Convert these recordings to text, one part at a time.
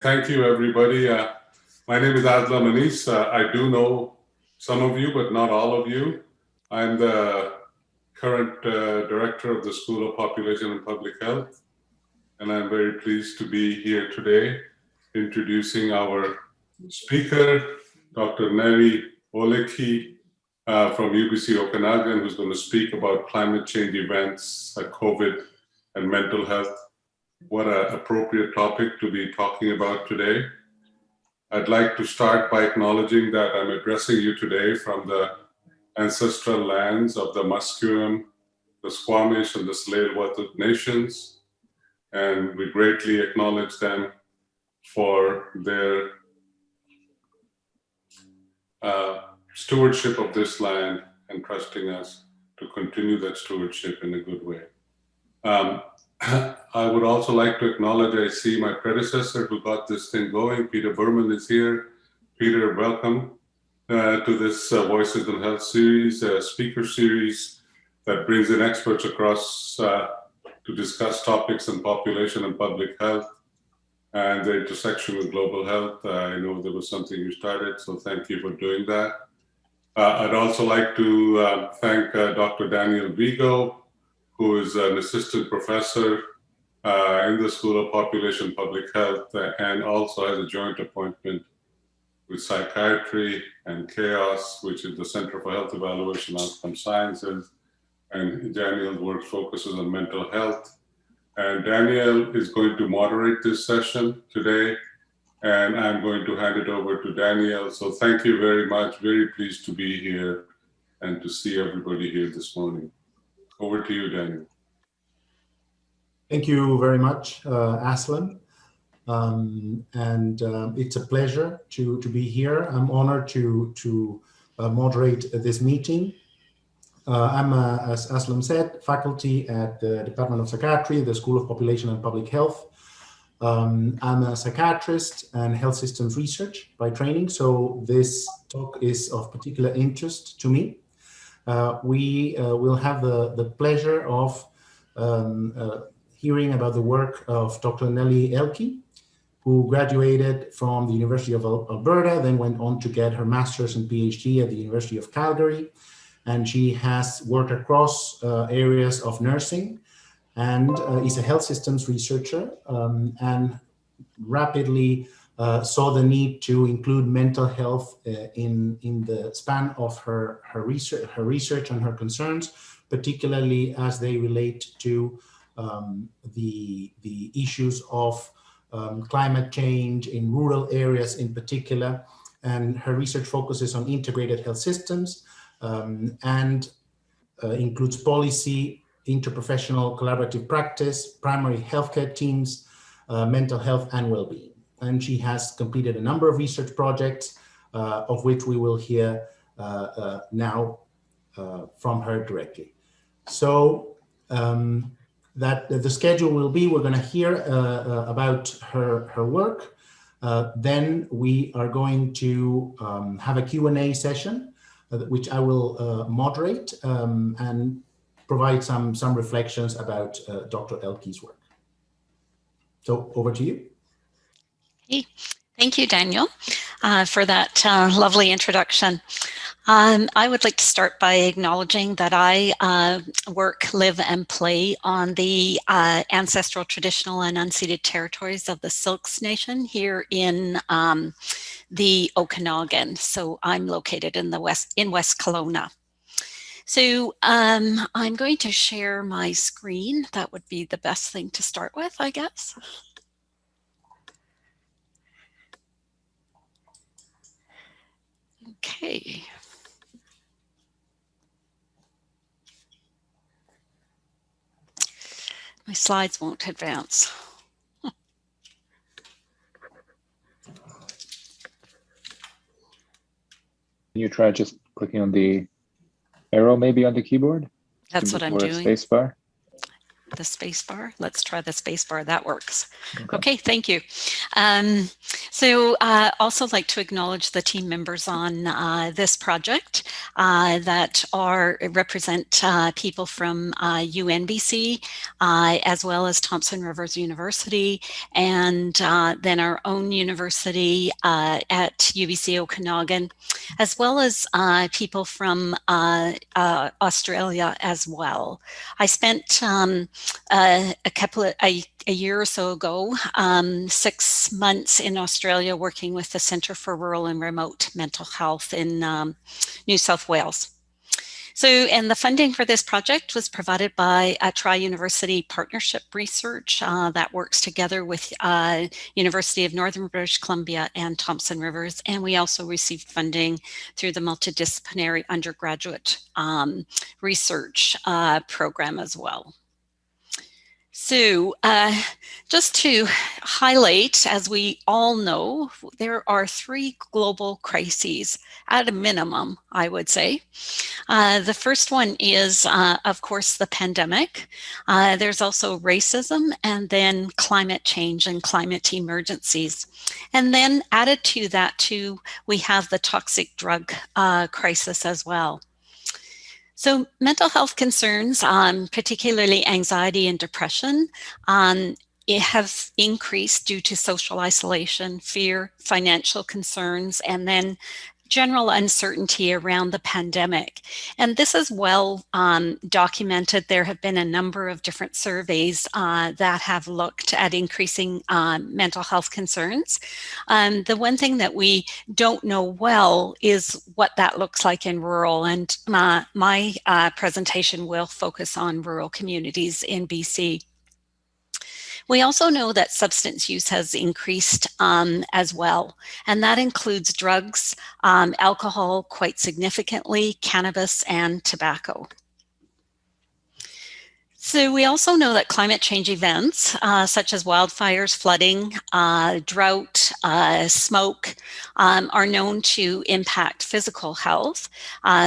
Thank you, everybody. My name is Aslam Anis. I do know some of you, but not all of you. I'm the current director of the School of Population and Public Health, and I'm very pleased to be here today introducing our speaker, Dr. Nelly Oelke from UBC Okanagan, who's going to speak about climate change events, COVID, and mental health. What an appropriate topic to be talking about today. I'd like to start by acknowledging that I'm addressing you today from the ancestral lands of the Musqueam, the Squamish, and the Tsleil-Waututh nations, and we greatly acknowledge them for their stewardship of this land and trusting us to continue that stewardship in a good way. I would also like to acknowledge, I see my predecessor who got this thing going, Peter Berman is here. Peter, welcome to this Voices in Health series, speaker series that brings in experts across to discuss topics in population and public health and the intersection with global health. I know there was something you started, so thank you for doing that. I'd also like to thank Dr. Daniel Vigo, who is an assistant professor in the School of Population Public Health and also has a joint appointment with Psychiatry and Chaos, which is the Center for Health Evaluation and Outcome Sciences. And Daniel's work focuses on mental health. And Daniel is going to moderate this session today, and I'm going to hand it over to Daniel. So thank you very much. Very pleased to be here and to see everybody here this morning. Over to you, Daniel. Thank you very much, Aslan. It's a pleasure to be here. I'm honored to moderate this meeting. I'm, as Aslam said, faculty at the Department of Psychiatry, the School of Population and Public Health. I'm a psychiatrist and health systems research by training, so this talk is of particular interest to me. We will have the pleasure of hearing about the work of Dr. Nelly Oelke, who graduated from the University of Alberta, then went on to get her master's and PhD at the University of Calgary. And she has worked across areas of nursing and is a health systems researcher and rapidly saw the need to include mental health in the span of her research and her concerns, particularly as they relate to the issues of climate change in rural areas in particular. And her research focuses on integrated health systems and includes policy, interprofessional collaborative practice, primary healthcare teams, mental health and well-being. And she has completed a number of research projects, of which we will hear now from her directly. So that the schedule will be, we're going to hear about her work. Then we are going to have a Q&A session, which I will moderate and provide some reflections about Dr. Oelke's work. So over to you. Hey, thank you, Daniel, for that lovely introduction. I would like to start by acknowledging that I work, live, and play on the ancestral, traditional, and unceded territories of the Syilx Nation here in the Okanagan. So I'm located in the West Kelowna. So I'm going to share my screen. That would be the best thing to start with, I guess. Okay. My slides won't advance. Can you try just clicking on the arrow maybe on the keyboard? That's what I'm doing. Space bar? The space bar. Let's try the space bar. That works. Okay, thank you. So also like to acknowledge the team members on this project that represent people from UNBC, as well as Thompson Rivers University, and then our own university at UBC Okanagan, as well as people from Australia as well. I spent a year or so ago, 6 months in Australia working with the Centre for Rural and Remote Mental Health in New South Wales. So, and the funding for this project was provided by a Tri-University Partnership Research that works together with University of Northern British Columbia and Thompson Rivers. And we also received funding through the Multidisciplinary Undergraduate Research Program as well. So just to highlight, as we all know, there are 3 global crises at a minimum, I would say. The first one is, of course, the pandemic. There's also racism, and then climate change and climate emergencies. And then added to that, too, we have the toxic drug crisis as well. So mental health concerns, particularly anxiety and depression, it have increased due to social isolation, fear, financial concerns, and then general uncertainty around the pandemic. And this is well documented. There have been a number of different surveys that have looked at increasing mental health concerns. The one thing that we don't know well is what that looks like in rural, and my presentation will focus on rural communities in BC. We also know that substance use has increased as well, and that includes drugs, alcohol quite significantly, cannabis, and tobacco. So we also know that climate change events such as wildfires, flooding, drought, smoke are known to impact physical health,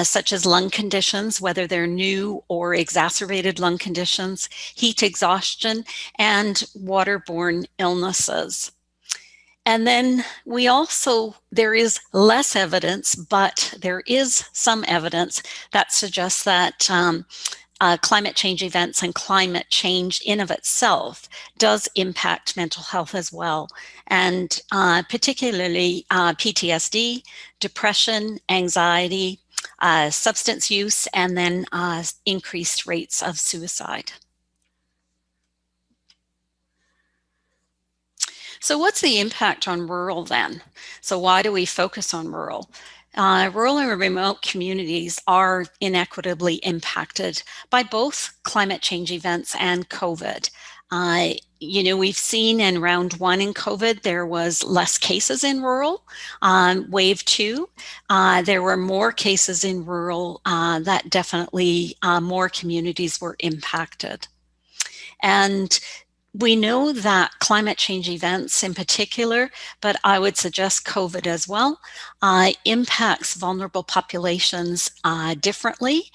such as lung conditions, whether they're new or exacerbated lung conditions, heat exhaustion, and waterborne illnesses. And then there is less evidence, but there is some evidence that suggests that climate change events and climate change in of itself does impact mental health as well. And particularly PTSD, depression, anxiety, substance use, and then increased rates of suicide. So what's the impact on rural then? So why do we focus on rural? Rural and remote communities are inequitably impacted by both climate change events and COVID. We've seen in round 1 in COVID, there was less cases in rural. Wave 2, there were more cases in rural that definitely more communities were impacted. And we know that climate change events in particular, but I would suggest COVID as well, impacts vulnerable populations differently,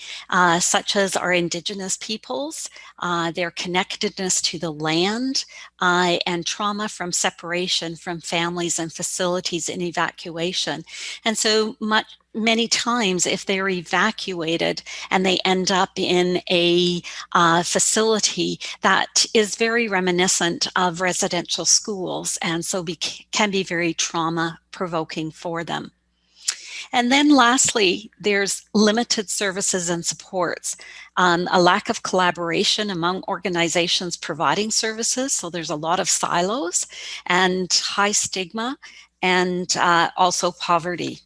such as our Indigenous peoples, their connectedness to the land, and trauma from separation from families and facilities in evacuation. And so many times if they're evacuated and they end up in a facility that is very reminiscent of residential schools, and so can be very trauma-provoking for them. And then lastly, there's limited services and supports, a lack of collaboration among organizations providing services. So there's a lot of silos and high stigma, and also poverty.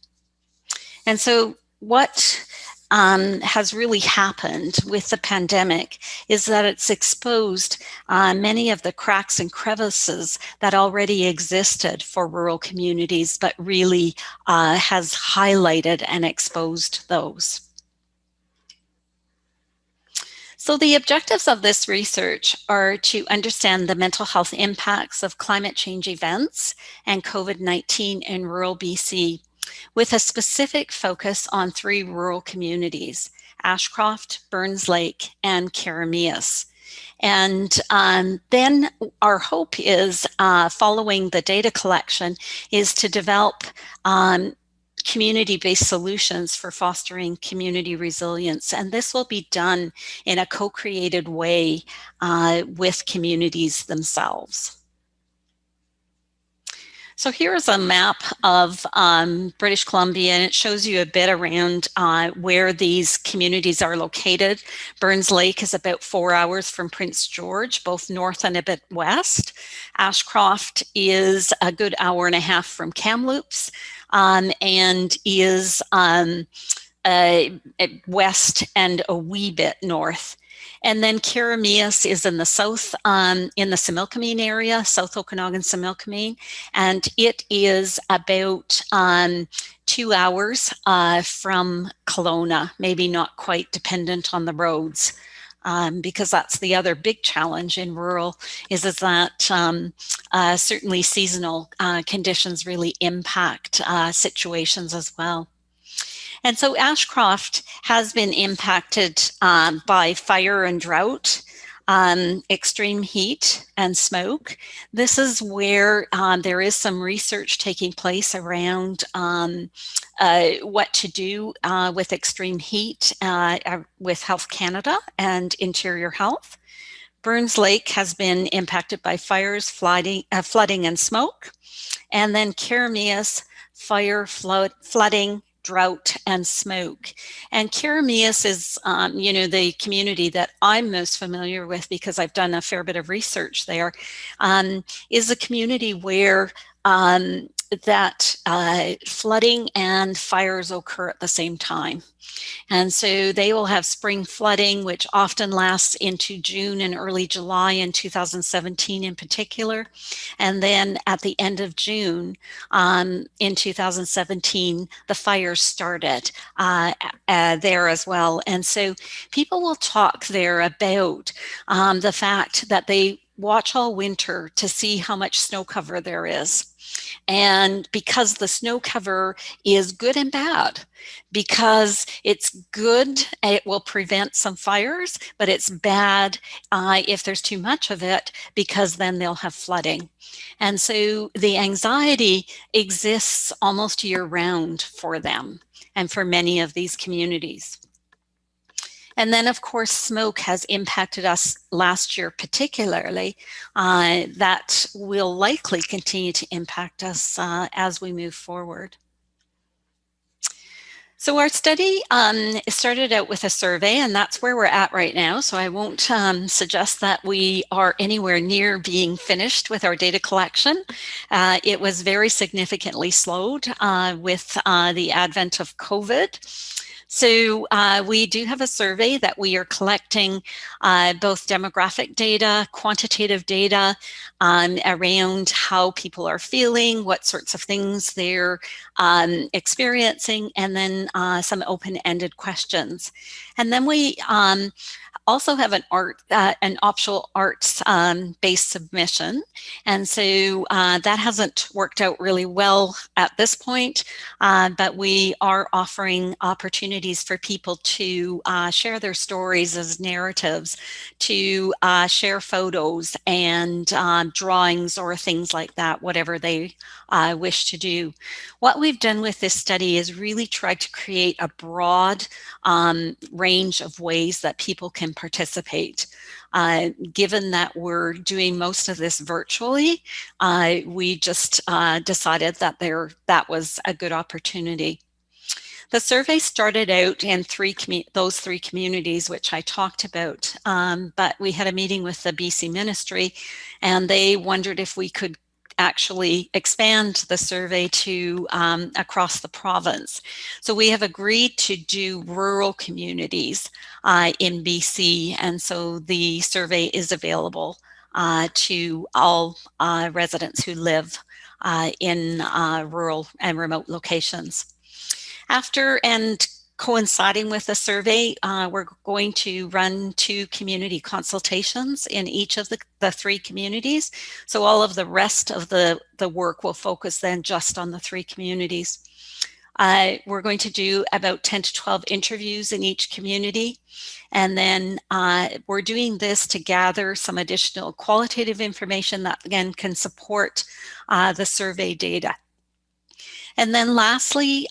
And so what has really happened with the pandemic is that it's exposed many of the cracks and crevices that already existed for rural communities, but really has highlighted and exposed those. So the objectives of this research are to understand the mental health impacts of climate change events and COVID-19 in rural BC, with a specific focus on 3 rural communities, Ashcroft, Burns Lake, and Karameas. And then our hope is, following the data collection, is to develop community-based solutions for fostering community resilience. And this will be done in a co-created way with communities themselves. So here's a map of British Columbia, and it shows you a bit around where these communities are located. Burns Lake is about 4 hours from Prince George, both north and a bit west. Ashcroft is a good hour and a half from Kamloops, and is west and a wee bit north. And then Karameas is in the south, in the Similkameen area, South Okanagan-Similkameen, and it is about 2 hours from Kelowna, maybe not quite, dependent on the roads. Because that's the other big challenge in rural, is that certainly seasonal conditions really impact situations as well. And so Ashcroft has been impacted by fire and drought, extreme heat and smoke. This is where there is some research taking place around what to do with extreme heat with Health Canada and Interior Health. Burns Lake has been impacted by fires, flooding and smoke. And then Karameas, fire, flooding, drought, and smoke. And Karameas is, the community that I'm most familiar with, because I've done a fair bit of research there, is a community where that flooding and fires occur at the same time. And so they will have spring flooding, which often lasts into June and early July in 2017 in particular. And then at the end of June in 2017, the fires started there as well. And so people will talk there about the fact that they watch all winter to see how much snow cover there is. And because the snow cover is good and bad, because it's good, it will prevent some fires, but it's bad if there's too much of it, because then they'll have flooding. And so the anxiety exists almost year round for them and for many of these communities. And then, of course, smoke has impacted us last year particularly. That will likely continue to impact us as we move forward. So our study started out with a survey, and that's where we're at right now. So I won't suggest that we are anywhere near being finished with our data collection. It was very significantly slowed with the advent of COVID. So we do have a survey that we are collecting both demographic data, quantitative data around how people are feeling, what sorts of things they're experiencing, and then some open-ended questions. And then we also have an optional arts based submission. And so that hasn't worked out really well at this point, but we are offering opportunities for people to share their stories as narratives, to share photos and drawings or things like that, whatever they wish to do. What we've done with this study is really tried to create a broad range of ways that people can participate. Given that we're doing most of this virtually, we just decided that that was a good opportunity. The survey started out in those three communities, which I talked about, but we had a meeting with the BC Ministry, and they wondered if we could actually expand the survey to across the province. So we have agreed to do rural communities in BC, and so the survey is available to all residents who live in rural and remote locations. After and coinciding with the survey, we're going to run 2 community consultations in each of the 3 communities. So all of the rest of the work will focus then just on the 3 communities. We're going to do about 10 to 12 interviews in each community. And then we're doing this to gather some additional qualitative information that, again, can support the survey data. And then lastly,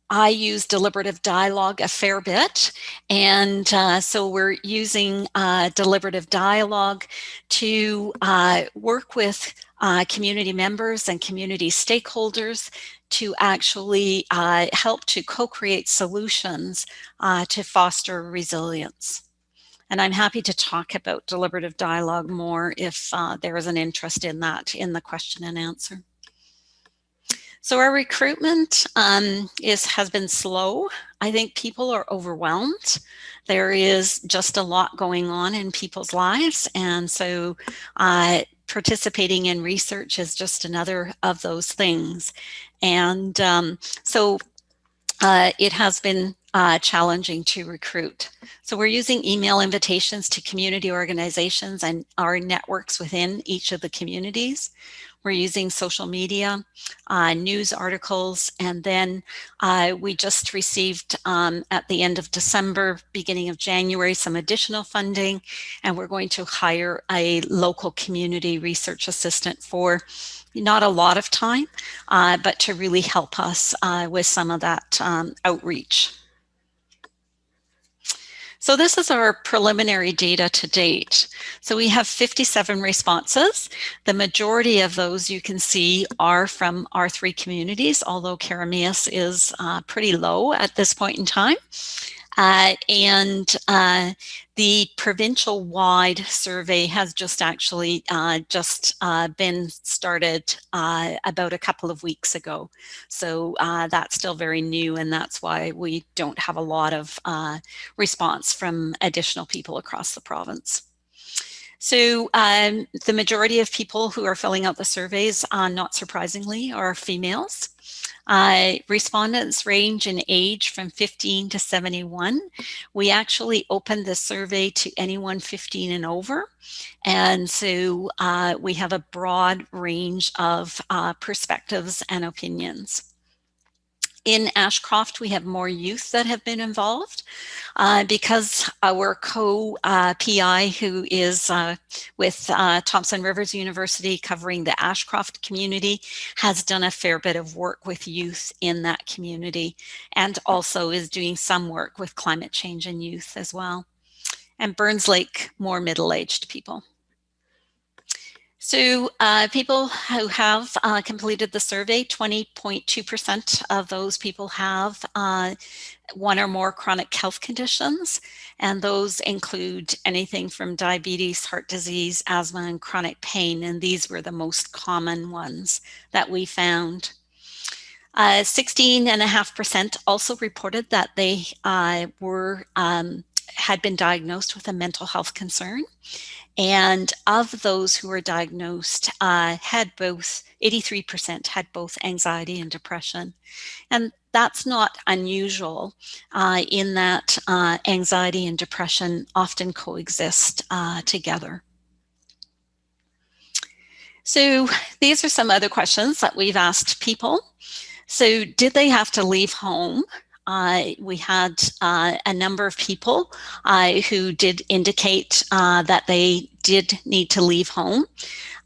I use deliberative dialogue a fair bit. And so we're using deliberative dialogue to work with community members and community stakeholders to actually help to co-create solutions to foster resilience. And I'm happy to talk about deliberative dialogue more if there is an interest in that in the question and answer. So our recruitment has been slow. I think people are overwhelmed. There is just a lot going on in people's lives. And so participating in research is just another of those things. And so it has been challenging to recruit. So we're using email invitations to community organizations and our networks within each of the communities. We're using social media, news articles, and then we just received at the end of December, beginning of January, some additional funding, and we're going to hire a local community research assistant for not a lot of time, but to really help us with some of that outreach. So this is our preliminary data to date. So we have 57 responses. The majority of those you can see are from our 3 communities, although Karameas is pretty low at this point in time. The provincial-wide survey has just actually been started about a couple of weeks ago. So that's still very new, and that's why we don't have a lot of response from additional people across the province. So the majority of people who are filling out the surveys, not surprisingly, are females. Respondents range in age from 15 to 71. We actually opened the survey to anyone 15 and over. And so we have a broad range of perspectives and opinions. In Ashcroft, we have more youth that have been involved because our co-PI, who is with Thompson Rivers University covering the Ashcroft community, has done a fair bit of work with youth in that community and also is doing some work with climate change and youth as well. And Burns Lake, more middle-aged people. So people who have completed the survey, 20.2% of those people have one or more chronic health conditions, and those include anything from diabetes, heart disease, asthma, and chronic pain, and these were the most common ones that we found. 16.5% also reported that they had been diagnosed with a mental health concern. And of those who were diagnosed, 83% had both anxiety and depression. And that's not unusual in that anxiety and depression often coexist together. So these are some other questions that we've asked people. So did they have to leave home? We had a number of people who did indicate that they did need to leave home.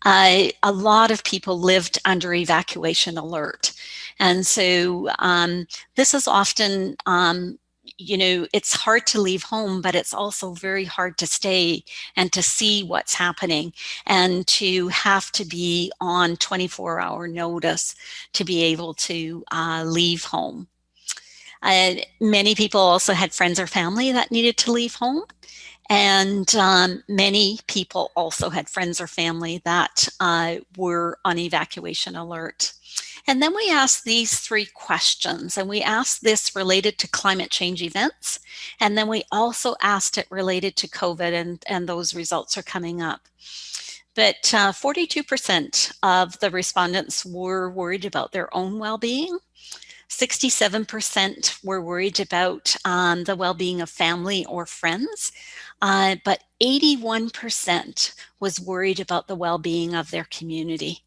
A lot of people lived under evacuation alert. And so this is often, it's hard to leave home, but it's also very hard to stay and to see what's happening and to have to be on 24-hour notice to be able to leave home. Many people also had friends or family that needed to leave home. And many people also had friends or family that were on evacuation alert. And then we asked these 3 questions, and we asked this related to climate change events. And then we also asked it related to COVID, and those results are coming up. But 42% of the respondents were worried about their own well-being. 67% were worried about the well-being of family or friends, but 81% was worried about the well-being of their community.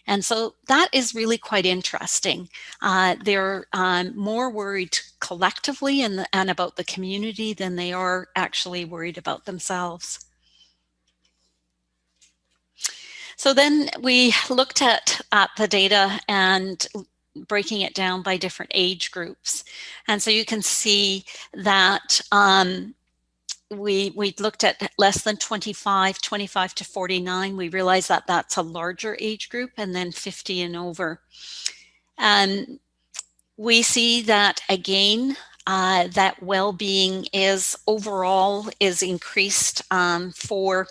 And so that is really quite interesting. They're more worried collectively and about the community than they are actually worried about themselves. So then we looked at the data and breaking it down by different age groups. And so you can see that we looked at less than 25 to 49. We realized that that's a larger age group, and then 50 and over. And we see that again, that well-being is overall is increased for,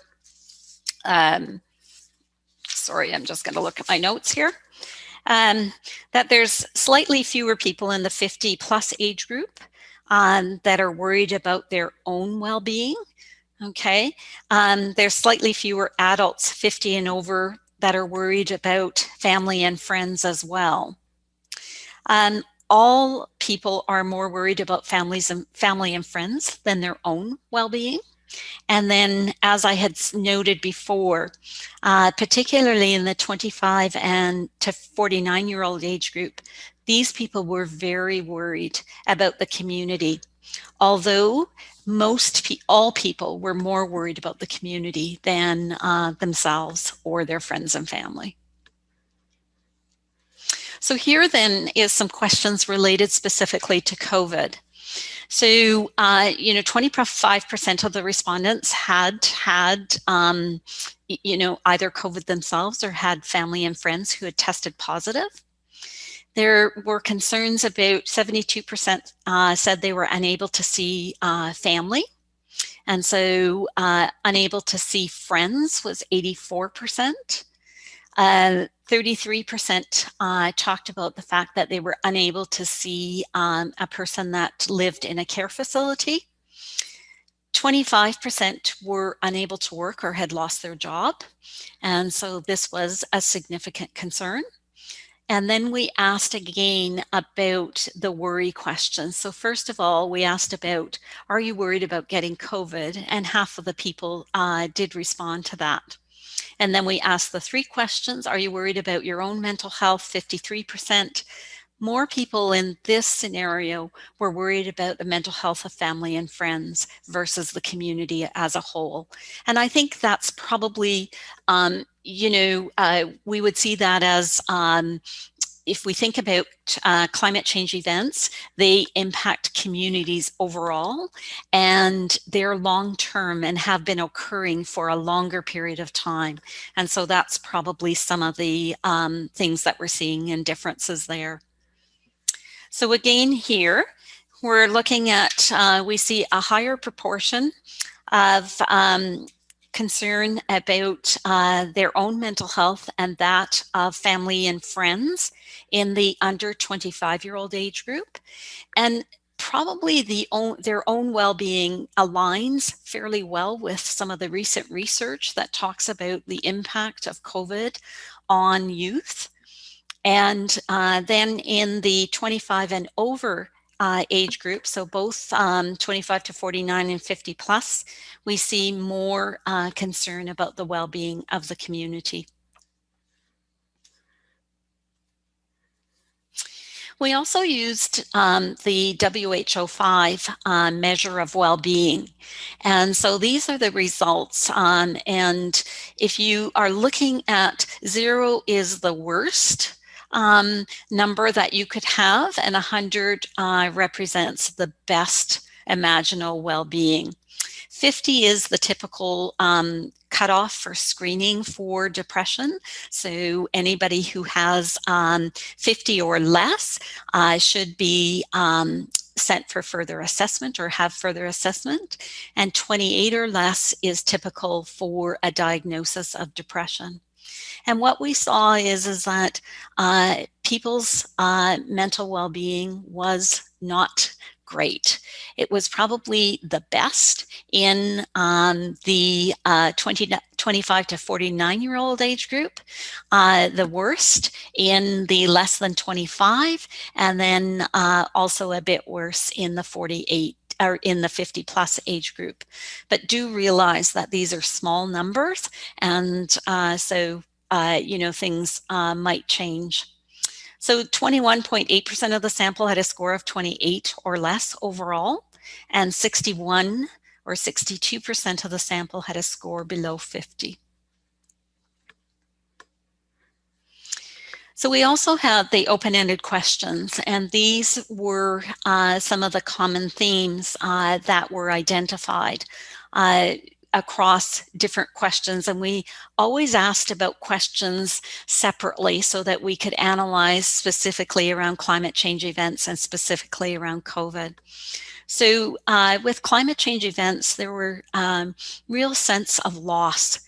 sorry, I'm just going to look at my notes here. That there's slightly fewer people in the 50 plus age group that are worried about their own well-being. Okay, there's slightly fewer adults 50 and over that are worried about family and friends as well. All people are more worried about family and friends than their own well-being. And then, as I had noted before, particularly in the 25 and to 49-year-old age group, these people were very worried about the community, although all people were more worried about the community than themselves or their friends and family. So here then is some questions related specifically to COVID. So, 25% of the respondents had either COVID themselves or had family and friends who had tested positive. There were concerns about 72% said they were unable to see family. And so unable to see friends was 84%. 33% talked about the fact that they were unable to see a person that lived in a care facility. 25% were unable to work or had lost their job. And so this was a significant concern. And then we asked again about the worry questions. So first of all, we asked about, are you worried about getting COVID? And half of the people did respond to that. And then we asked the 3 questions. Are you worried about your own mental health? 53%. More people in this scenario were worried about the mental health of family and friends versus the community as a whole. And I think that's probably, we would see that as if we think about climate change events, they impact communities overall, and they're long-term and have been occurring for a longer period of time. And so that's probably some of the things that we're seeing and differences there. So again, here, we're looking at, we see a higher proportion of concern about their own mental health and that of family and friends in the under 25-year-old age group. And probably their own well-being aligns fairly well with some of the recent research that talks about the impact of COVID on youth. And then in the 25 and over age group, so both 25 to 49 and 50 plus, we see more concern about the well-being of the community. We also used the WHO-5 measure of well-being. And so these are the results. And if you are looking at 0 is the worst number that you could have, and 100 represents the best imaginable well-being. 50 is the typical cutoff for screening for depression. So anybody who has 50 or less should be sent for further assessment or have further assessment. And 28 or less is typical for a diagnosis of depression. And what we saw is that people's mental well-being was not great. It was probably the best in the 25 to 49-year-old age group, the worst in the less than 25, and then also a bit worse in the 48 or in the 50 plus age group. But do realize that these are small numbers, and so things might change. So 21.8% of the sample had a score of 28 or less overall, and 61 or 62% of the sample had a score below 50. So we also had the open-ended questions, and these were some of the common themes that were identified across different questions. And we always asked about questions separately so that we could analyze specifically around climate change events and specifically around COVID. So with climate change events, there were real sense of loss.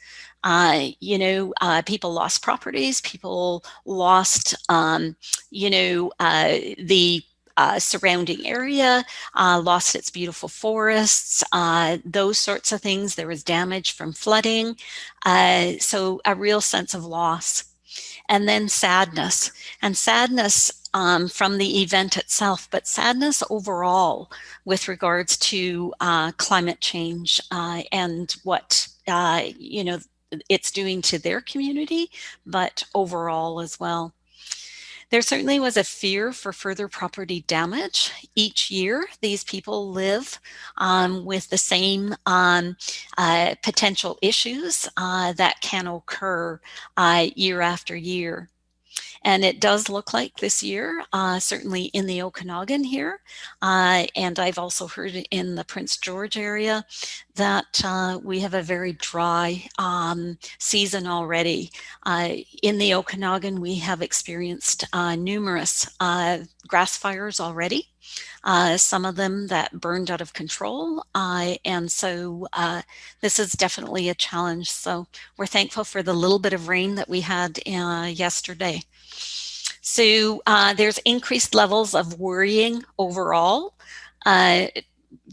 People lost properties, people lost, the surrounding area, lost its beautiful forests, those sorts of things. There was damage from flooding, so a real sense of loss. And then sadness, from the event itself, but sadness overall with regards to climate change and what, it's doing to their community, but overall as well. There certainly was a fear for further property damage. Each year, these people live with the same potential issues that can occur year after year. And it does look like this year, certainly in the Okanagan here, and I've also heard in the Prince George area, that we have a very dry season already. In the Okanagan, we have experienced numerous grass fires already. Some of them that burned out of control. And so this is definitely a challenge. So we're thankful for the little bit of rain that we had yesterday. So there's increased levels of worrying overall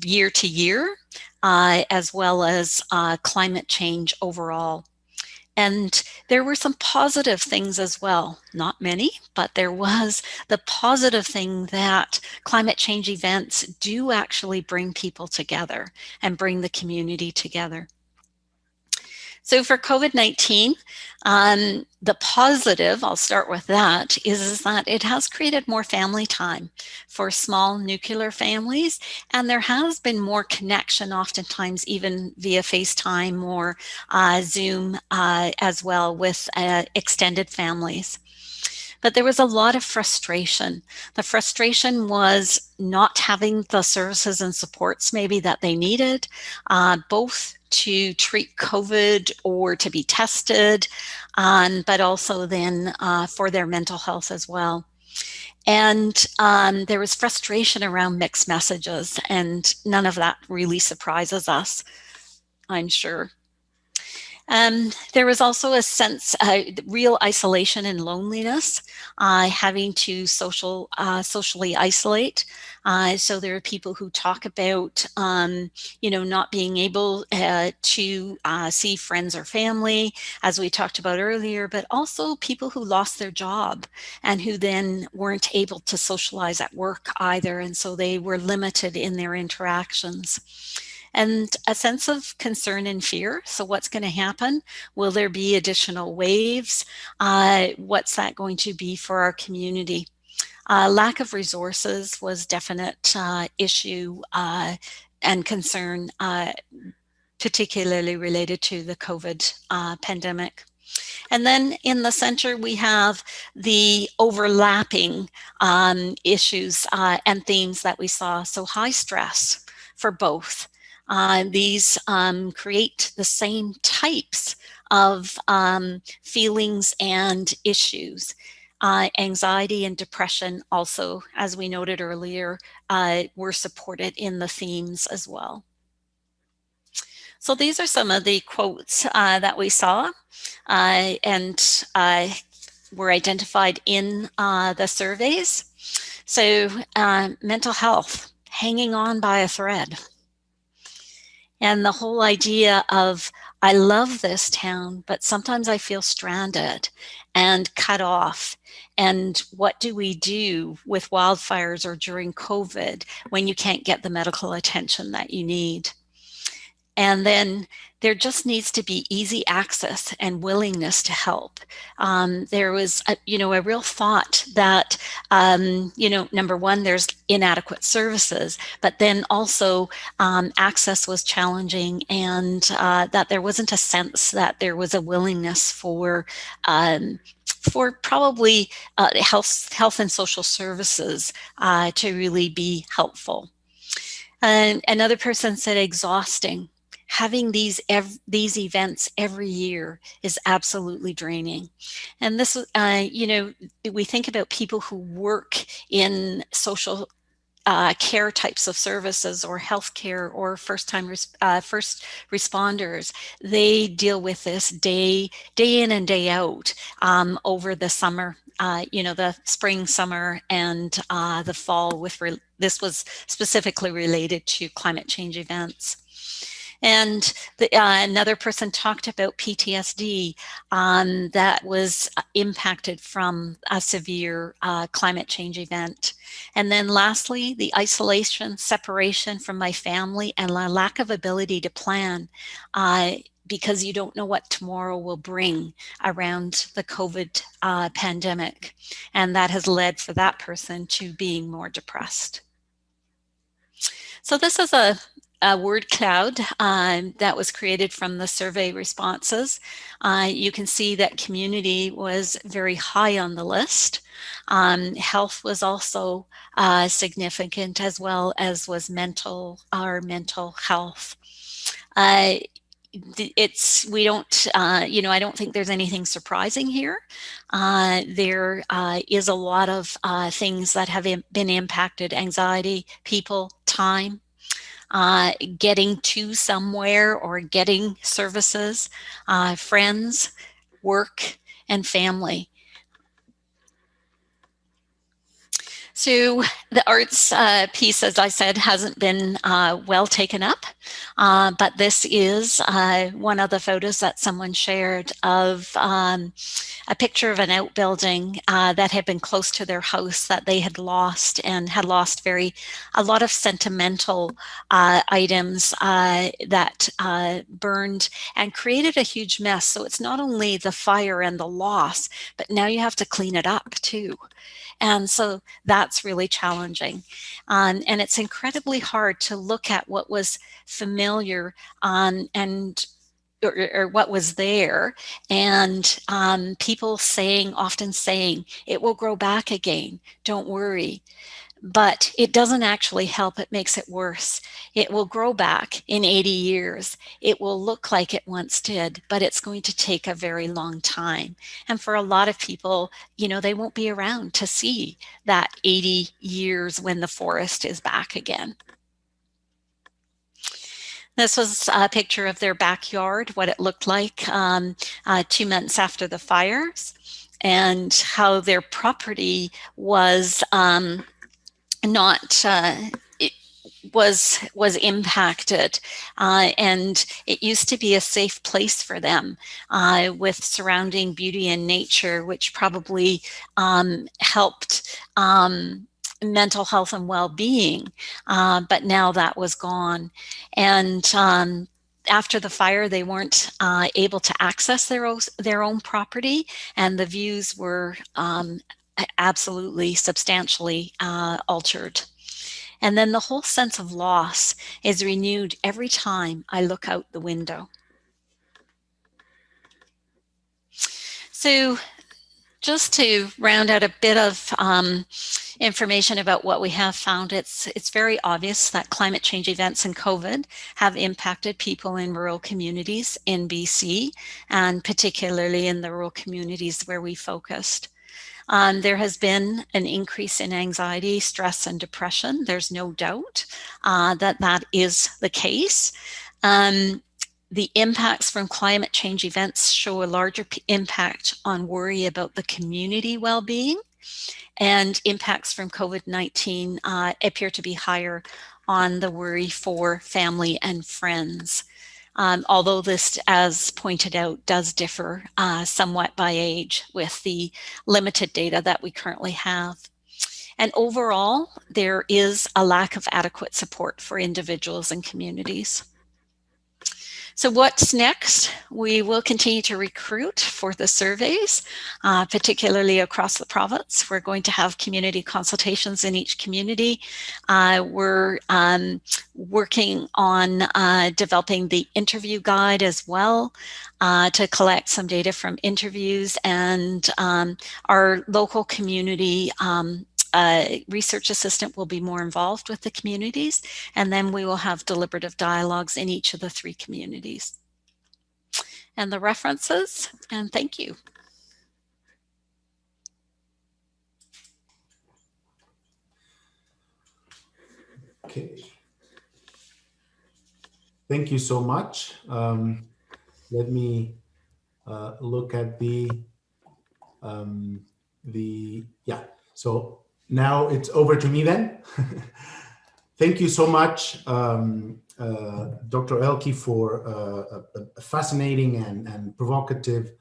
year to year, as well as climate change overall. And there were some positive things as well, not many, but there was the positive thing that climate change events do actually bring people together and bring the community together. So for COVID-19, the positive, I'll start with that, is that it has created more family time for small nuclear families, and there has been more connection, oftentimes even via FaceTime or Zoom as well with extended families. But there was a lot of frustration. The frustration was not having the services and supports maybe that they needed, both to treat COVID or to be tested, but also then for their mental health as well. And there was frustration around mixed messages, and none of that really surprises us, I'm sure. There was also a sense, real isolation and loneliness, having to socially isolate. So there are people who talk about, not being able to see friends or family, as we talked about earlier, but also people who lost their job and who then weren't able to socialize at work either. And so they were limited in their interactions. And a sense of concern and fear. So what's going to happen? Will there be additional waves? What's that going to be for our community? Lack of resources was a definite issue and concern, particularly related to the COVID pandemic. And then in the center, we have the overlapping issues and themes that we saw. So high stress for both. These create the same types of feelings and issues. Anxiety and depression also, as we noted earlier, were supported in the themes as well. So these are some of the quotes that we saw and were identified in the surveys. So mental health, hanging on by a thread. And the whole idea of, I love this town, but sometimes I feel stranded and cut off. And what do we do with wildfires or during COVID when you can't get the medical attention that you need? And then there just needs to be easy access and willingness to help. There was, a real thought that, number one, there's inadequate services, but then also access was challenging, and that there wasn't a sense that there was a willingness for probably health and social services to really be helpful. And another person said exhausting. Having these events every year is absolutely draining. And this, we think about people who work in social care types of services or healthcare or first responders. They deal with this day in and day out over the summer, the spring, summer, and the fall. This was specifically related to climate change events. And another person talked about PTSD that was impacted from a severe climate change event. And then lastly, the isolation, separation from my family, and a lack of ability to plan because you don't know what tomorrow will bring around the COVID pandemic. And that has led for that person to being more depressed. So this is a word cloud that was created from the survey responses. You can see that community was very high on the list. Health was also significant, as well as was mental health. I don't think there's anything surprising here. There is a lot of things that have been impacted: anxiety, people, time, getting to somewhere or getting services, friends, work, and family. So the arts piece, as I said, hasn't been well taken up, but this is one of the photos that someone shared of a picture of an outbuilding that had been close to their house that they had lost, and had lost a lot of sentimental items that burned and created a huge mess. So it's not only the fire and the loss, but now you have to clean it up too. And so that's really challenging. And it's incredibly hard to look at what was familiar or what was there, and people often saying, it will grow back again, don't worry. But it doesn't actually help. It makes it worse. It will grow back in 80 years. It will look like it once did, but it's going to take a very long time. And for a lot of people, they won't be around to see that 80 years when the forest is back again. This was a picture of their backyard, what it looked like 2 months after the fires, and how their property was was impacted, and it used to be a safe place for them with surrounding beauty and nature, which probably helped mental health and well-being, but now that was gone. And after the fire, they weren't able to access their own property, and the views were absolutely substantially altered. And then the whole sense of loss is renewed every time I look out the window. So just to round out a bit of information about what we have found, it's very obvious that climate change events and COVID have impacted people in rural communities in BC, and particularly in the rural communities where we focused. There has been an increase in anxiety, stress, and depression. There's no doubt that is the case. The impacts from climate change events show a larger impact on worry about the community well-being, and impacts from COVID-19 appear to be higher on the worry for family and friends. Although this, as pointed out, does differ somewhat by age with the limited data that we currently have. And overall, there is a lack of adequate support for individuals and communities. So what's next? We will continue to recruit for the surveys, particularly across the province. We're going to have community consultations in each community. We're working on developing the interview guide as well to collect some data from interviews, and our local community research assistant will be more involved with the communities, and then we will have deliberative dialogues in each of the 3 communities. And the references, and thank you. Okay. Thank you so much. Let me look at yeah. So now it's over to me then. Thank you so much, Dr. Oelke, for a fascinating and provocative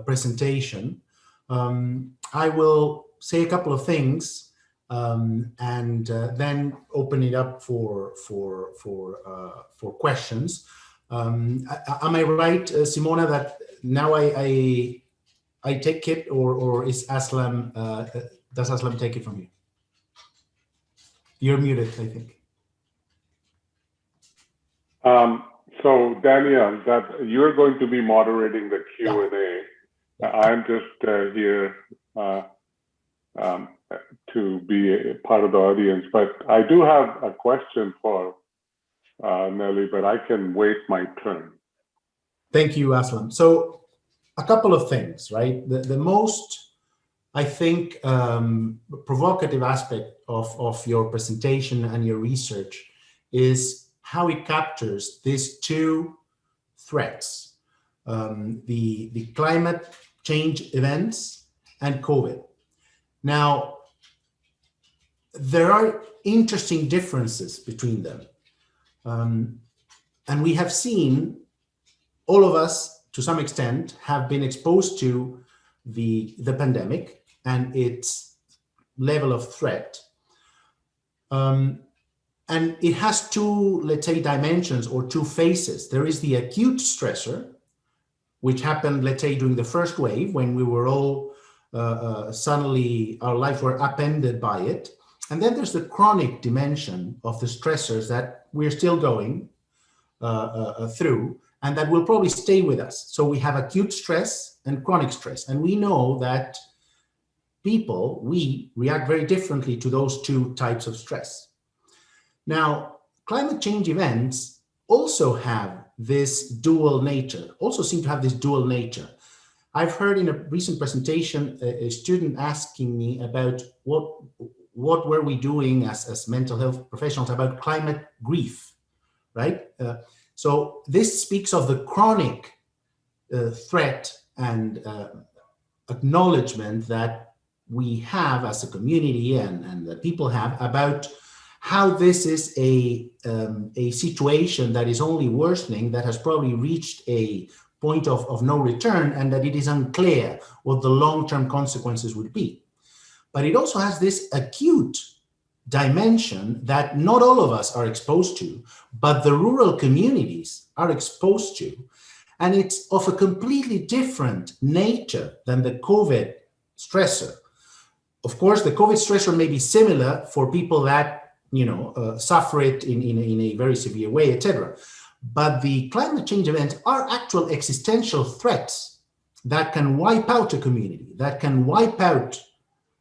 presentation. I will say a couple of things and then open it up for questions. Am I right, Simona, that now I take it, or is Aslam? Does Aslam take it from you? You're muted, I think. So Daniel, that you're going to be moderating the Q&A. Yeah. I'm just here to be a part of the audience, but I do have a question for Nelly, but I can wait my turn. Thank you, Aslam. So a couple of things, right? The most, I think, provocative aspect of your presentation and your research is how it captures these 2 threats, the climate change events and COVID. Now, there are interesting differences between them. And we have seen, all of us, to some extent, have been exposed to the pandemic and its level of threat. And it has 2, let's say, dimensions or 2 phases. There is the acute stressor, which happened, let's say, during the first wave, when we were all suddenly, our lives were upended by it. And then there's the chronic dimension of the stressors that we're still going through, and that will probably stay with us. So we have acute stress and chronic stress. And we know that we react very differently to those 2 types of stress. Now, climate change events also have this dual nature, I've heard in a recent presentation a student asking me about what were we doing as mental health professionals about climate grief, right? So this speaks of the chronic threat and acknowledgement that we have as a community and that people have about how this is a situation that is only worsening, that has probably reached a point of no return, and that it is unclear what the long-term consequences would be. But it also has this acute dimension that not all of us are exposed to, but the rural communities are exposed to. And it's of a completely different nature than the COVID stressor. Of course, the COVID stressor may be similar for people that suffer it in a very severe way, etc. But the climate change events are actual existential threats that can wipe out a community, that can wipe out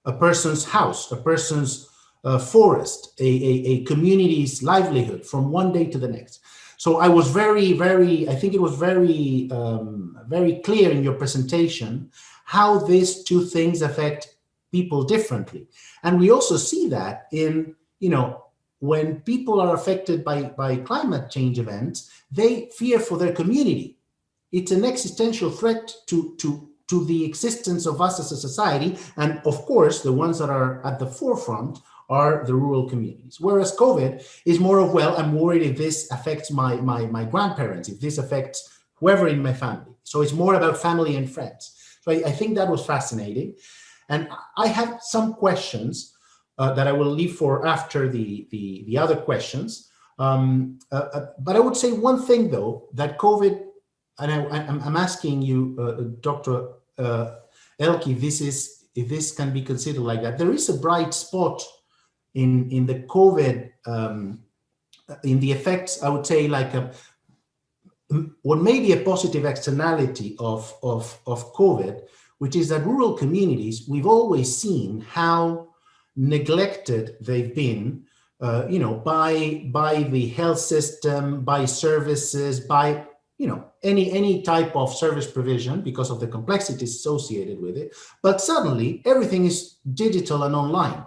a person's house, a person's forest, a community's livelihood from one day to the next. So I was I think it was very clear in your presentation how these 2 things affect people differently. And we also see that in, when people are affected by climate change events, they fear for their community. It's an existential threat to the existence of us as a society. And of course, the ones that are at the forefront are the rural communities. Whereas COVID is more of, well, I'm worried if this affects my grandparents, if this affects whoever in my family. So it's more about family and friends. So I think that was fascinating. And I have some questions that I will leave for after the other questions. But I would say one thing, though, that COVID, and I'm asking you, Dr. Oelke, if this can be considered like that. There is a bright spot in the COVID, in the effects, I would say, like what may be a positive externality of COVID, which is that rural communities, we've always seen how neglected they've been, by the health system, by services, by any type of service provision because of the complexities associated with it. But suddenly everything is digital and online.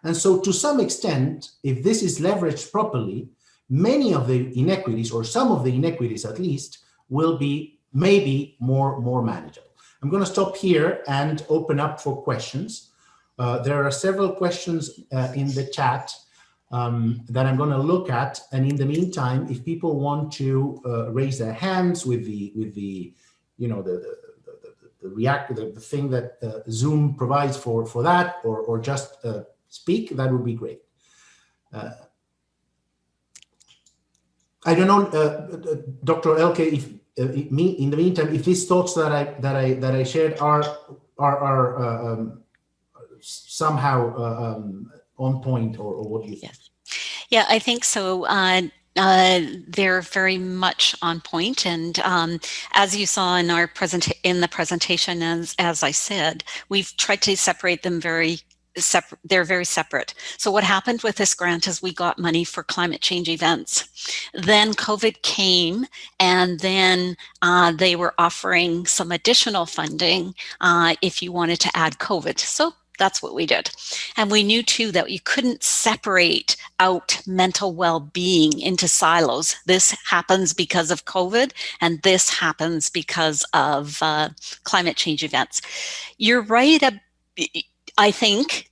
And so to some extent, if this is leveraged properly, many of the inequities, or some of the inequities at least, will be maybe more manageable. I'm going to stop here and open up for questions. There are several questions in the chat that I'm going to look at, and in the meantime, if people want to raise their hands with the thing that Zoom provides for that, or just speak, that would be great. I don't know, Dr. Oelke, if in the meantime, if these thoughts that I shared are somehow on point, or what do you think? Yes. Yeah, I think so. They're very much on point, and as you saw in our the presentation, as I said, we've tried to separate them very separate. They're very separate. So what happened with this grant is we got money for climate change events. Then COVID came, and then they were offering some additional funding if you wanted to add COVID. So that's what we did. And we knew too that you couldn't separate out mental well-being into silos. This happens because of COVID, and this happens because of climate change events. You're right, I think,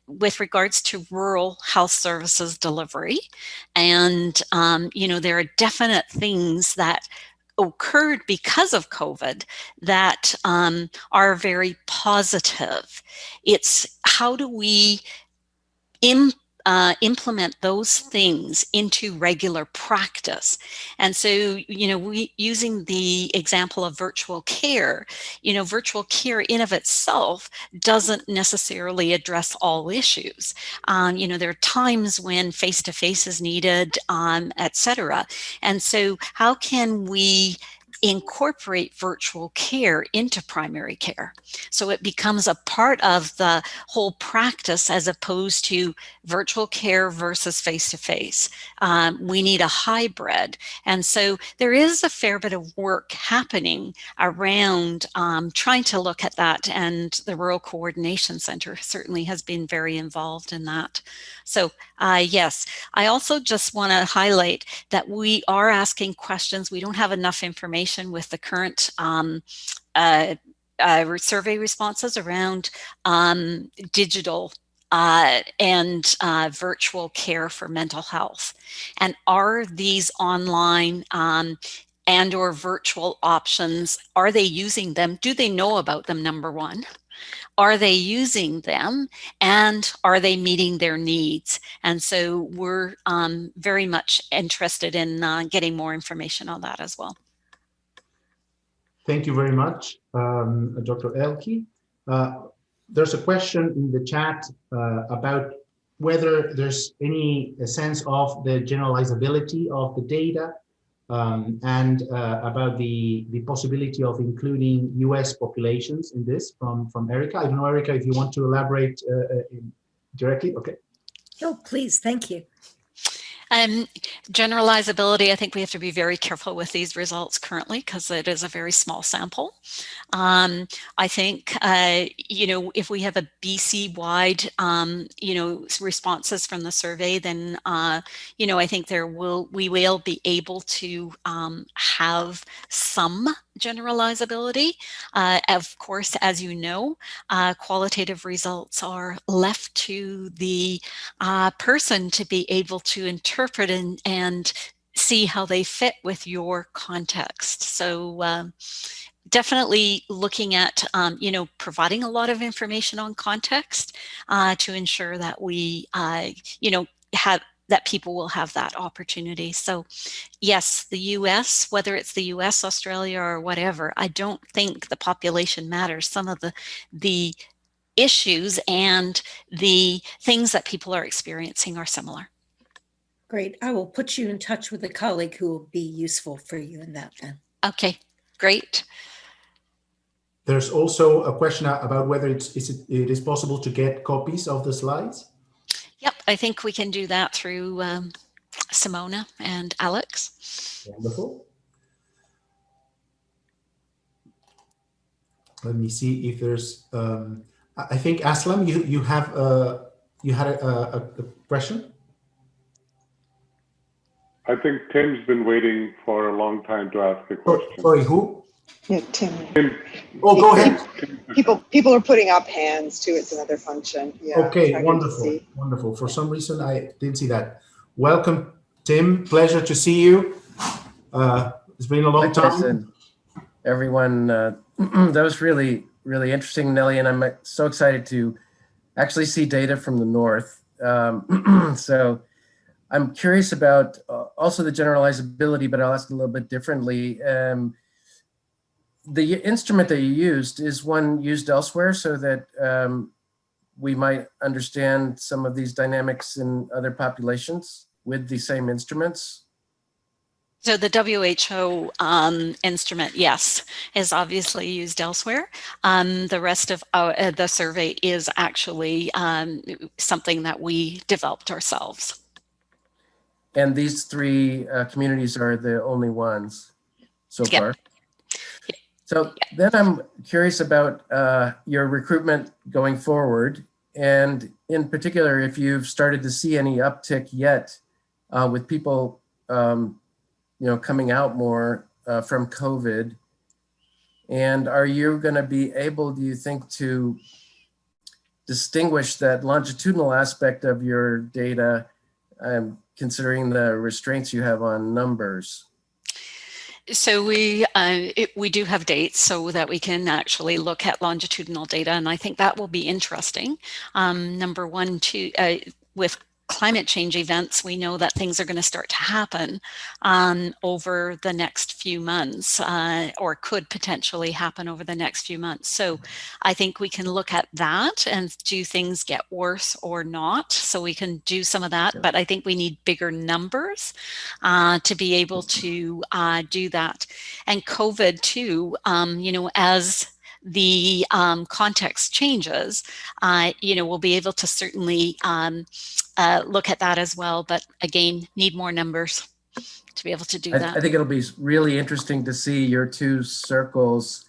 with regards to rural health services delivery. And, there are definite things that occurred because of COVID that are very positive. It's how do we implement those things into regular practice. And so, using the example of virtual care, virtual care in of itself doesn't necessarily address all issues. There are times when face-to-face is needed, et cetera. And so how can we incorporate virtual care into primary care so it becomes a part of the whole practice, as opposed to virtual care versus face-to-face? We need a hybrid. And so there is a fair bit of work happening around trying to look at that, and the Rural Coordination Center certainly has been very involved in that. So yes, I also just want to highlight that we are asking questions. We don't have enough information with the current survey responses around digital and virtual care for mental health. And are these online and or virtual options, are they using them? Do they know about them, number one? Are they using them, and are they meeting their needs? And so we're very much interested in getting more information on that as well. Thank you very much, Dr. Oelke. There's a question in the chat about whether there's any sense of the generalizability of the data, and about the possibility of including US populations in this from Erica. I don't know, Erica, if you want to elaborate directly. Okay. Oh, please. Thank you. Generalizability, I think we have to be very careful with these results currently because it is a very small sample. I think, if we have a BC-wide, responses from the survey, then, I think we will be able to have some generalizability. Of course, as you know, qualitative results are left to the person to be able to interpret and see how they fit with your context. So definitely looking at, providing a lot of information on context to ensure that we, that people will have that opportunity. So yes, the US, whether it's the US, Australia, or whatever, I don't think the population matters. Some of the issues and the things that people are experiencing are similar. Great. I will put you in touch with a colleague who will be useful for you in that then. Okay, great. There's also a question about whether it is possible to get copies of the slides. Yep, I think we can do that through Simona and Alex. Wonderful. Let me see if there's. I think Aslam, you had a question. I think Tim's been waiting for a long time to ask a question. Sorry, who? Yeah, Tim. Oh, go ahead. People are putting up hands too. It's another function. Yeah. Okay, wonderful, wonderful. For some reason, I didn't see that. Welcome, Tim. Pleasure to see you. It's been a long time. Everyone, that was really, really interesting, Nelly, and I'm so excited to actually see data from the north. So I'm curious about also the generalizability, but I'll ask a little bit differently. The instrument that you used, is one used elsewhere so that we might understand some of these dynamics in other populations with the same instruments? So the WHO instrument, yes, is obviously used elsewhere. The rest of the survey is actually something that we developed ourselves. And these three communities are the only ones so far? So then I'm curious about your recruitment going forward, and in particular, if you've started to see any uptick yet with people coming out more from COVID. And are you going to be able, do you think, to distinguish that longitudinal aspect of your data, considering the restraints you have on numbers? So we do have dates so that we can actually look at longitudinal data, and I think that will be interesting. Number one, with climate change events, we know that things are going to start to happen over the next few months, or could potentially happen over the next few months. So I think we can look at that and do things get worse or not. So we can do some of that, but I think we need bigger numbers to be able to do that. And COVID too, as the context changes, we'll be able to certainly look at that as well, but again, need more numbers to be able to do that. I think it'll be really interesting to see your two circles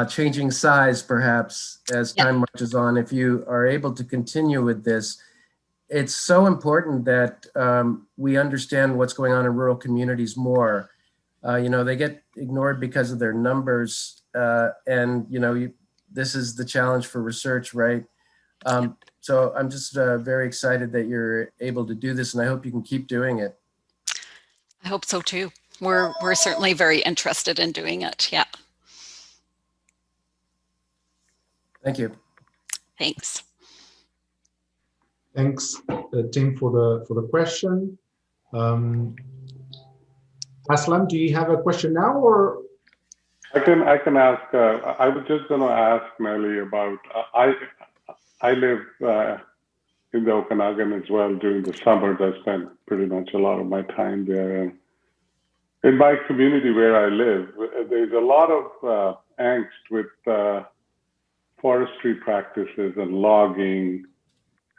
changing size perhaps as time marches on. If you are able to continue with this, it's so important that we understand what's going on in rural communities more. They get ignored because of their numbers, and this is the challenge for research, right? So I'm just very excited that you're able to do this, and I hope you can keep doing it. I hope so too. We're certainly very interested in doing it. Yeah. Thank you. Thanks. Thanks, Tim, for the question. Aslam, do you have a question now, or? I can ask. I was just going to ask Nelly about. I live in the Okanagan as well during the summers. I spend pretty much a lot of my time there. And in my community where I live, there's a lot of angst with forestry practices and logging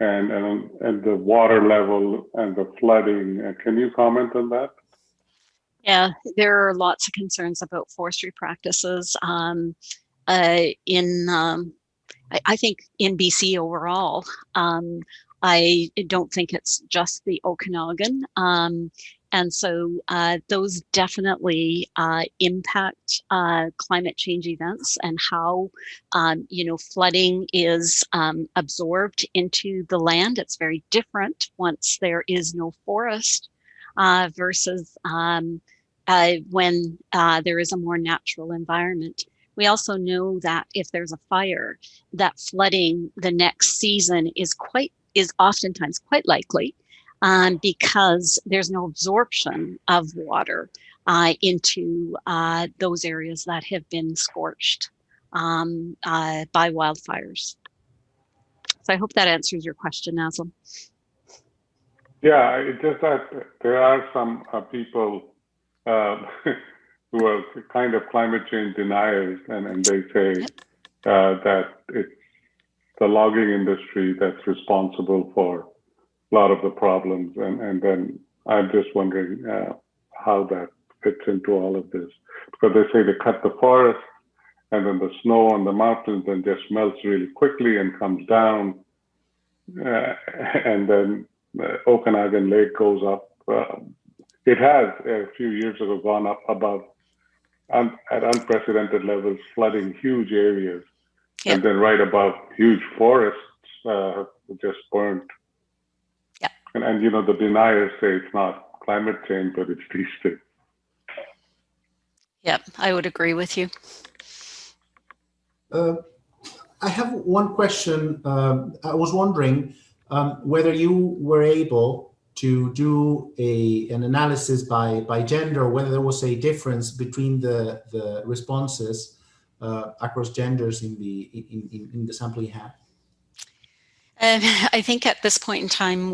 and the water level and the flooding. Can you comment on that? Yeah, there are lots of concerns about forestry practices I think in BC overall. I don't think it's just the Okanagan. And so those definitely impact climate change events and how, flooding is absorbed into the land. It's very different once there is no forest versus when there is a more natural environment. We also know that if there's a fire, that flooding the next season is oftentimes quite likely. because there's no absorption of water into those areas that have been scorched by wildfires. So I hope that answers your question, Nazim. Yeah, it's just that there are some people who are kind of climate change deniers, and they say that it's the logging industry that's responsible for a lot of the problems. And then I'm just wondering how that fits into all of this. Because they say they cut the forest, and then the snow on the mountains then just melts really quickly and comes down. And then Okanagan Lake goes up. It has a few years ago gone up above at unprecedented levels, flooding huge areas. Yep. And then right above, huge forests just burned. Yeah. And you know, the deniers say it's not climate change, but it's these things. Yep, I would agree with you. I have one question. I was wondering whether you were able to do an analysis by gender, or whether there was a difference between the responses across genders in the sample you had. I think at this point in time,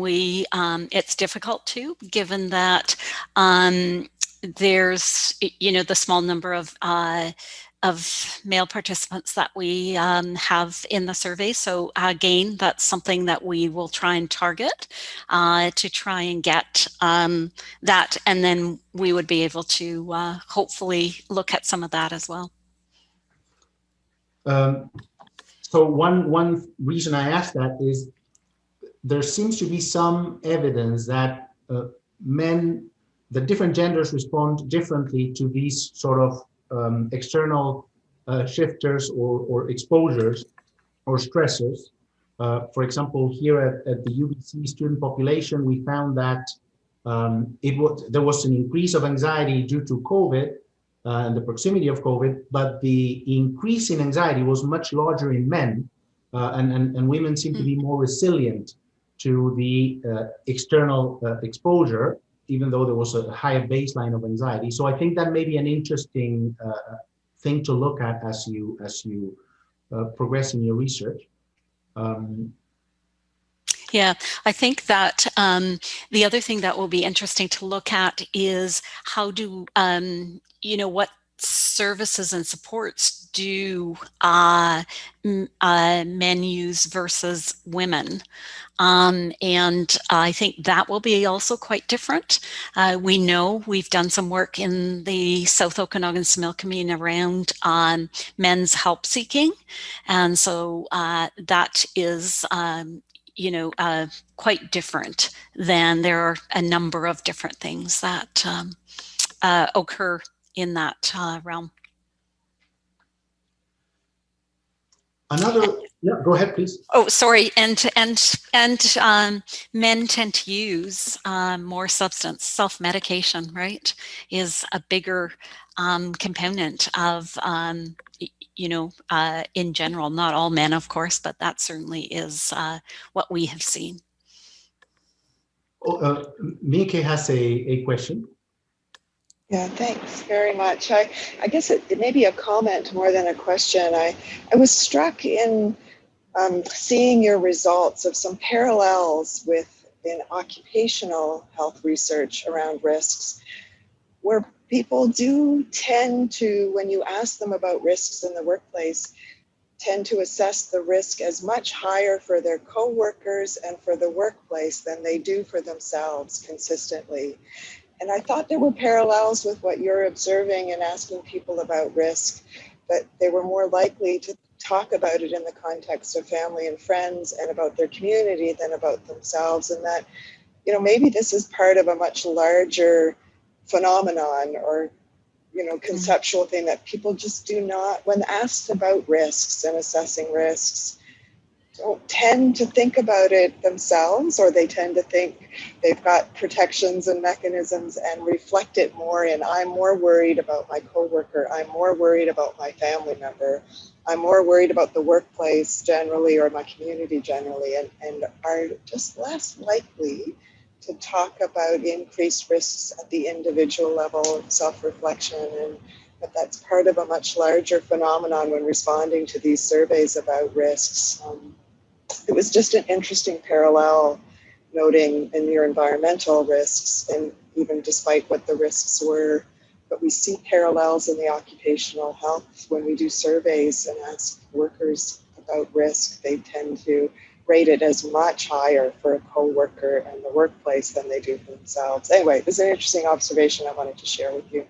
it's difficult to, given that there's, the small number of male participants that we have in the survey. So again, that's something that we will try and target to try and get that, and then we would be able to hopefully look at some of that as well. So one reason I asked that is there seems to be some evidence that the different genders respond differently to these sort of external shifters or exposures or stressors. For example, here at the UBC student population, we found that there was an increase of anxiety due to COVID and the proximity of COVID, but the increase in anxiety was much larger in men, and women seem to be more resilient to the external exposure, even though there was a higher baseline of anxiety. So I think that may be an interesting thing to look at as you progress in your research. Yeah, I think that the other thing that will be interesting to look at is how do, what services and supports do men use versus women. And I think that will be also quite different. We know we've done some work in the South Okanagan Similkameen around men's help seeking. And so that is, quite different than there are a number of different things that occur in that realm. Go ahead, please. Oh, sorry. And men tend to use more substance. Self-medication, right, is a bigger component of, in general, not all men, of course, but that certainly is what we have seen. Mike has a question. Yeah, thanks very much. I guess it may be a comment more than a question. I was struck in seeing your results of some parallels in occupational health research around risks, where people do tend to, when you ask them about risks in the workplace, tend to assess the risk as much higher for their coworkers and for the workplace than they do for themselves consistently. And I thought there were parallels with what you're observing and asking people about risk, but they were more likely to talk about it in the context of family and friends and about their community than about themselves. And that, maybe this is part of a much larger phenomenon or, conceptual thing that people just do not, when asked about risks and assessing risks, don't tend to think about it themselves, or they tend to think they've got protections and mechanisms and reflect it more in, I'm more worried about my coworker, I'm more worried about my family member, I'm more worried about the workplace generally or my community generally, and are just less likely to talk about increased risks at the individual level of self-reflection, and that that's part of a much larger phenomenon when responding to these surveys about risks. It was just an interesting parallel, noting in your environmental risks, and even despite what the risks were, but we see parallels in the occupational health. When we do surveys and ask workers about risk, they tend to rate it as much higher for a co-worker and the workplace than they do for themselves. Anyway, this is an interesting observation I wanted to share with you.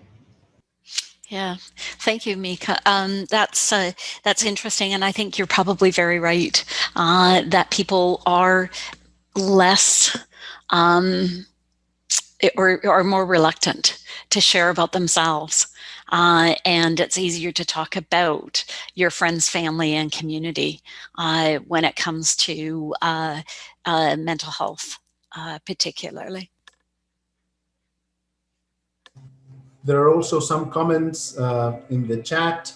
Yeah, thank you, Mika. That's interesting, and I think you're probably very right that people are less or are more reluctant to share about themselves, and it's easier to talk about your friends, family, and community when it comes to mental health, particularly. There are also some comments in the chat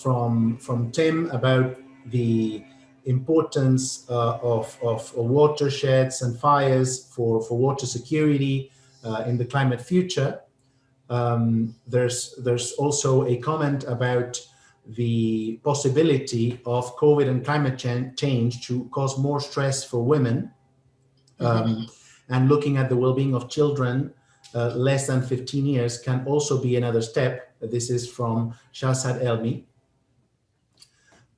from Tim about the importance of watersheds and fires for water security in the climate future. There's also a comment about the possibility of COVID and climate change to cause more stress for women, and looking at the well-being of children less than 15 years can also be another step. This is from Shahzad Elmi.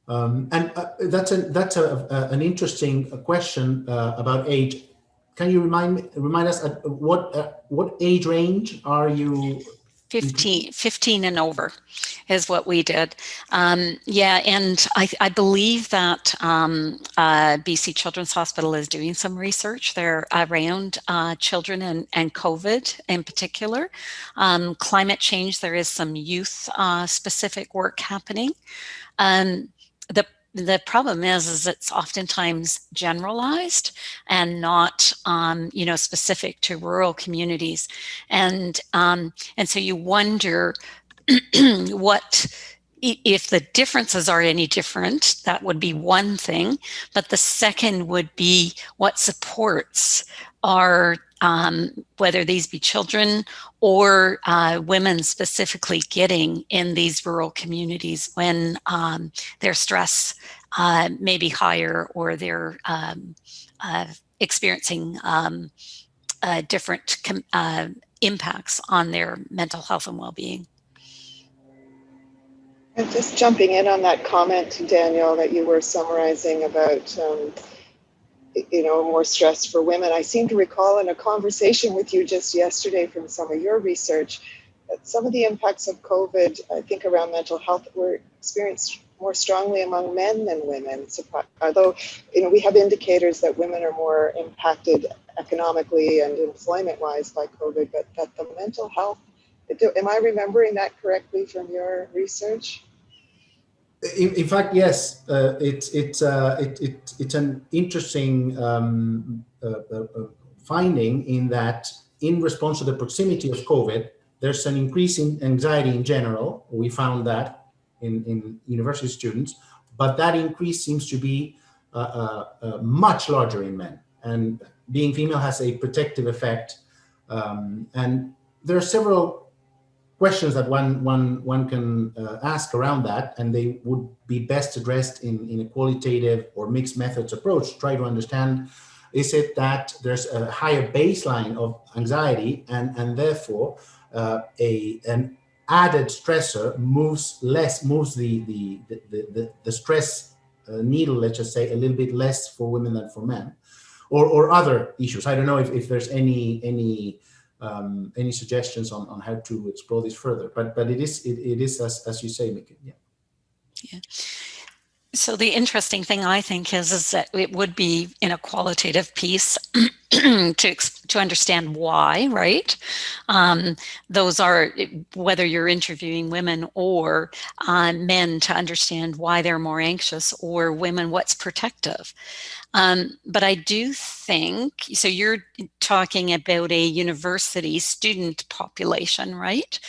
And that's an interesting question about age. Can you remind us at what age range are you? 15 and over is what we did. Yeah, and I believe that BC Children's Hospital is doing some research there around children and COVID in particular. Climate change, there is some youth specific work happening. The problem is it's oftentimes generalized and not, specific to rural communities, and so you wonder what if the differences are any different. That would be one thing, but the second would be what supports are. Whether these be children or women specifically getting in these rural communities when their stress may be higher, or they're experiencing different impacts on their mental health and well-being. And just jumping in on that comment, Daniel, that you were summarizing about more stress for women. I seem to recall in a conversation with you just yesterday from some of your research that some of the impacts of COVID, I think around mental health, were experienced more strongly among men than women. Although, we have indicators that women are more impacted economically and employment-wise by COVID, but that the mental health, am I remembering that correctly from your research? In fact, yes, it's an interesting finding in that in response to the proximity of COVID, there's an increase in anxiety in general. We found that in university students, but that increase seems to be much larger in men. And being female has a protective effect. And there are several questions that one can ask around that, and they would be best addressed in a qualitative or mixed methods approach to try to understand, is it that there's a higher baseline of anxiety and therefore an added stressor moves the stress needle, let's just say, a little bit less for women than for men, or other issues. I don't know if there's any suggestions on how to explore this further, but it is as you say, Mika. Yeah. So the interesting thing I think is that it would be in a qualitative piece to understand why, right? Those are, whether you're interviewing women or men, to understand why they're more anxious, or women, what's protective. But I do think, so you're talking about a university student population, right?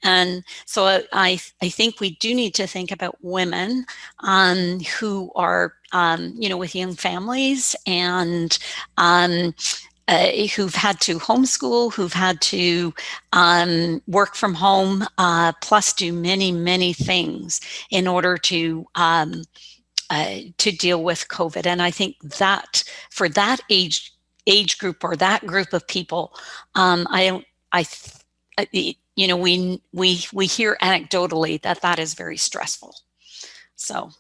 And so I think we do need to think about women who are, with young families and who've had to homeschool, who've had to work from home, plus do many, many things in order to deal with COVID. And I think that for that age group or that group of people, you know, we hear anecdotally that is very stressful. So.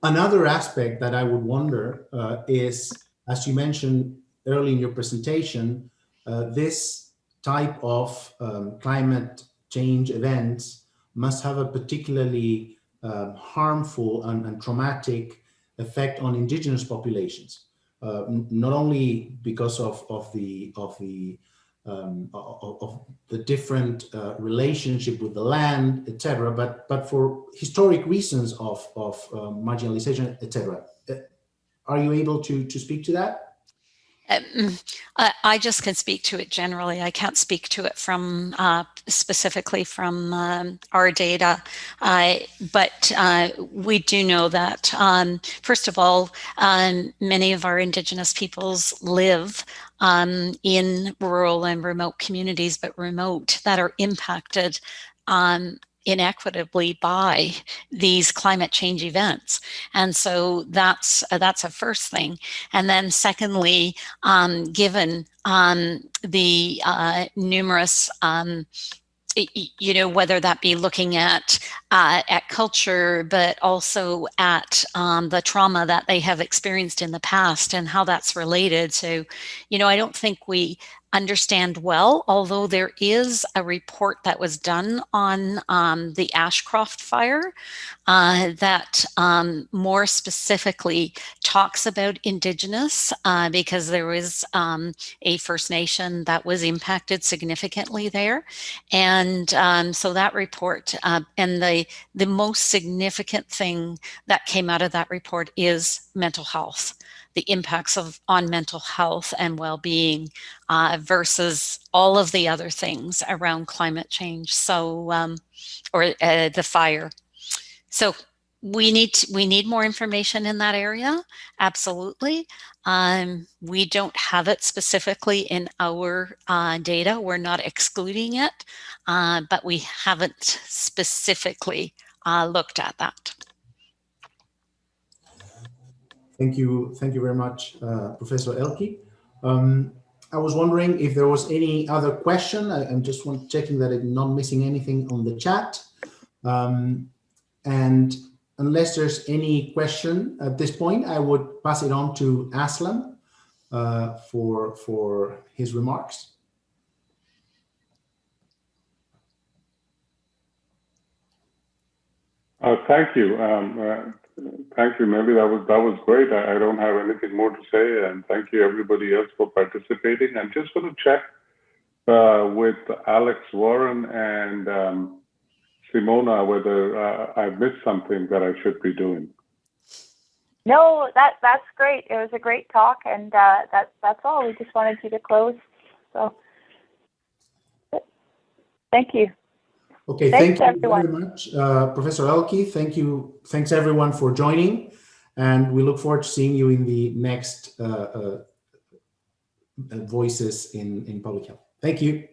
Another aspect that I would wonder is, as you mentioned early in your presentation, this type of climate change events must have a particularly harmful and traumatic effect on indigenous populations, not only because of the different relationship with the land, etc., but for historic reasons of marginalization, etc. Are you able to speak to that? I just can speak to it generally. I can't speak to it from specifically from our data, but we do know that, first of all, many of our Indigenous peoples live in rural and remote communities, but remote, that are impacted inequitably by these climate change events. And so that's a first thing. And then secondly, given the numerous you know, whether that be looking at culture, but also at the trauma that they have experienced in the past and how that's related. So, you know, I don't think we understand well, although there is a report that was done on the Ashcroft fire that more specifically talks about Indigenous, because there was a First Nation that was impacted significantly there. And so that report, and the most significant thing that came out of that report is mental health, the impacts on mental health and well-being versus all of the other things around climate change. So, or the fire. So we need more information in that area. Absolutely. We don't have it specifically in our data. We're not excluding it, but we haven't specifically looked at that. Thank you very much, Professor Oelke. I was wondering if there was any other question. I'm just checking that I'm not missing anything on the chat. And unless there's any question at this point, I would pass it on to Aslam for his remarks. Thank you. Thank you, Nelly. That was great. I don't have anything more to say, and thank you everybody else for participating. I'm just going to check with Alex Warren and Simona whether I've missed something that I should be doing. No, that's great. It was a great talk, and that's all. We just wanted you to close. So, thank you. Okay, thank you very much, Professor Oelke. Thank you. Thanks everyone for joining, and we look forward to seeing you in the next Voices in Public Health. Thank you.